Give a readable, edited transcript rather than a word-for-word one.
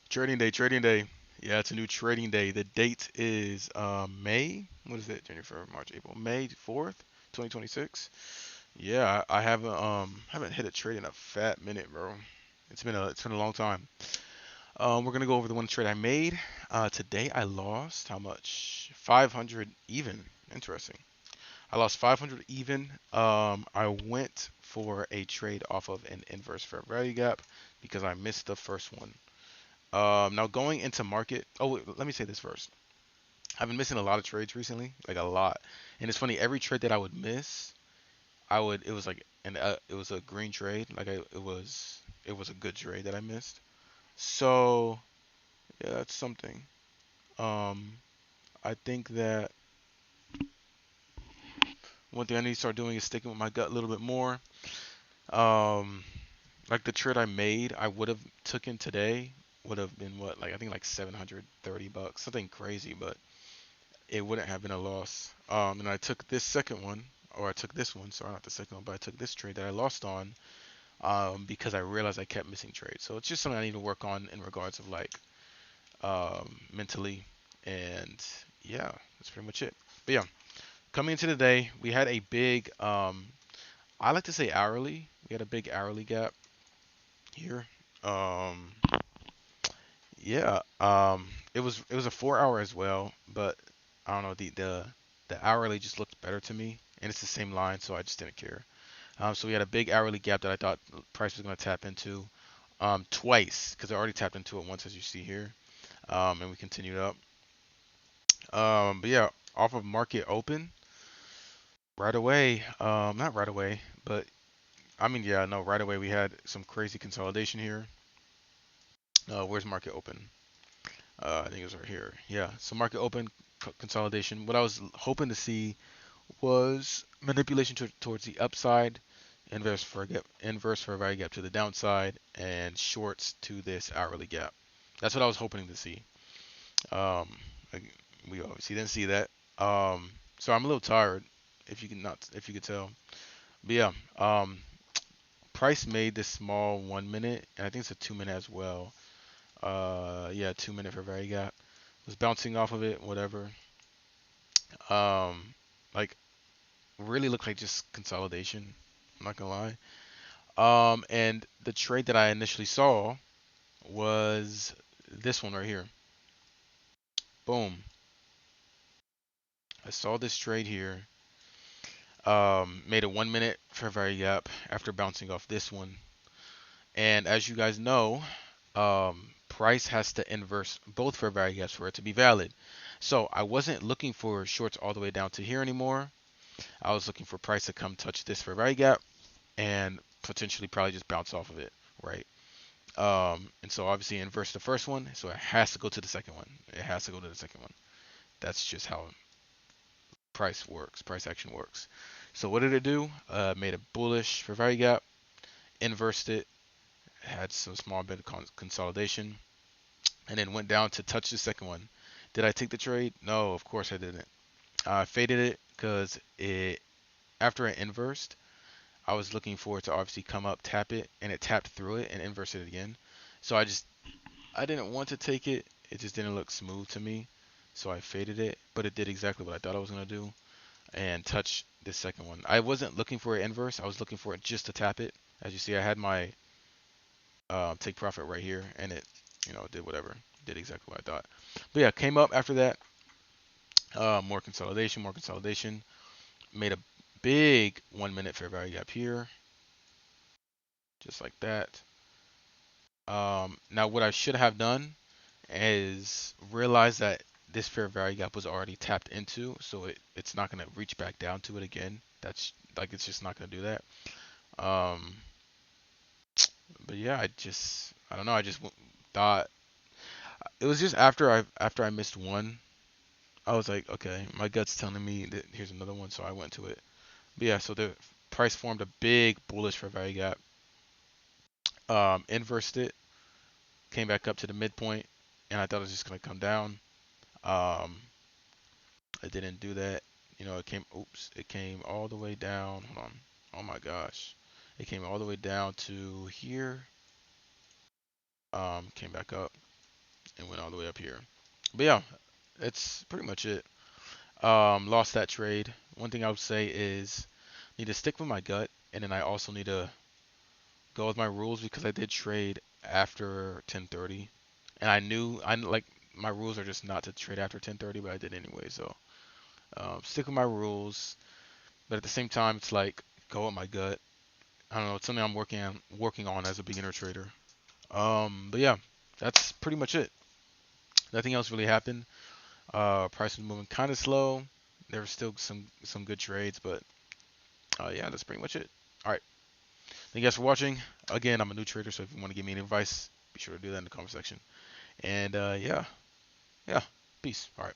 Trading day, trading day. Yeah, it's a new trading day. The date is May. What is it? January, February, March, April, May 4th, 2026. Yeah, I haven't hit a trade in a fat minute, bro. It's been a long time. We're gonna go over the one trade I made. Today I lost how much? 500 even. Interesting. I lost 500 even. I went for a trade off of an inverse fair value gap because I missed the first one. Now going into market. Oh, wait, let me say this first. I've been missing a lot of trades recently, like a lot. And it's funny, every trade that I would miss, it was like it was a green trade, it was a good trade that I missed. So yeah, that's something. Um, I think that one thing I need to start doing is sticking with my gut a little bit more. Um, like the trade I made, I would have taken today would have been what, like I think like 730 bucks, something crazy, but it wouldn't have been a loss. And I took this second one, or I took this one, sorry, not the second one, but I took this trade that I lost on because I realized I kept missing trades. So it's just something I need to work on in regards of like mentally. And yeah, that's pretty much it. But yeah, coming into the day, we had a big, I like to say hourly. We had a big hourly gap here. Um, yeah, it was a 4 hour as well, but I don't know the hourly just looked better to me, and it's the same line, so I just didn't care. So we had a big hourly gap that I thought the price was going to tap into twice because I already tapped into it once, as you see here, and we continued up. But yeah, off of market open right away, not right away, but I mean yeah, no, right away we had some crazy consolidation here. Where's market open? I think it was right here. Yeah, so market open consolidation. What I was hoping to see was manipulation towards the upside, inverse for a value gap to the downside, and shorts to this hourly gap. That's what I was hoping to see. Um, like, we obviously didn't see that. So I'm a little tired, if you could tell. But yeah, price made this small 1 minute, and I think it's a 2 minute as well. Yeah, 2 minute for value gap. Was bouncing off of it, whatever. Like really looked like just consolidation. I'm not gonna lie. And the trade that I initially saw was this one right here. Boom. I saw this trade here. Made a 1 minute fair value gap after bouncing off this one. And as you guys know, price has to inverse both fair value gaps for it to be valid. So I wasn't looking for shorts all the way down to here anymore. I was looking for price to come touch this fair value gap and potentially probably just bounce off of it, right? And so obviously inverse the first one, so it has to go to the second one. It has to go to the second one. That's just how price works. Price action works. So what did it do? Made a bullish for value gap, inversed it, had some small bit of consolidation, and then went down to touch the second one. Did I take the trade? No, of course I didn't. I faded it because it after it inversed, I was looking for it to obviously come up, tap it, and it tapped through it and inversed it again. So I didn't want to take it. It just didn't look smooth to me. So I faded it, but it did exactly what I thought I was gonna do and touch this second one. I wasn't looking for an inverse. I was looking for it just to tap it. As you see, I had my take profit right here, and it, did whatever. Did exactly what I thought. But yeah, came up after that. More consolidation, more consolidation. Made a big 1 minute fair value gap here, just like that. Now what I should have done is realize that this fair value gap was already tapped into, so it's not gonna reach back down to it again. That's like it's just not gonna do that. Um, but yeah, I don't know. Thought it was just after I missed one, I was like, okay, my gut's telling me that here's another one, so I went to it. But yeah, so the price formed a big bullish fair value gap. Inversed it, came back up to the midpoint, and I thought it was just gonna come down. Um, it didn't do that. It came all the way down. Hold on. Oh my gosh. It came all the way down to here. Came back up. and went all the way up here. But yeah, it's pretty much it. Lost that trade. One thing I would say is need to stick with my gut, and then I also need to go with my rules because I did trade after 10:30, and I like my rules are just not to trade after 10:30, but I did anyway. So stick with my rules, but at the same time, it's like go with my gut. I don't know. It's something I'm working on as a beginner trader. But yeah, that's pretty much it. Nothing else really happened. Price was moving kind of slow. There were still some good trades, but yeah, that's pretty much it. All right. Thank you guys for watching. Again, I'm a new trader, so if you want to give me any advice, be sure to do that in the comment section. And yeah, peace. All right.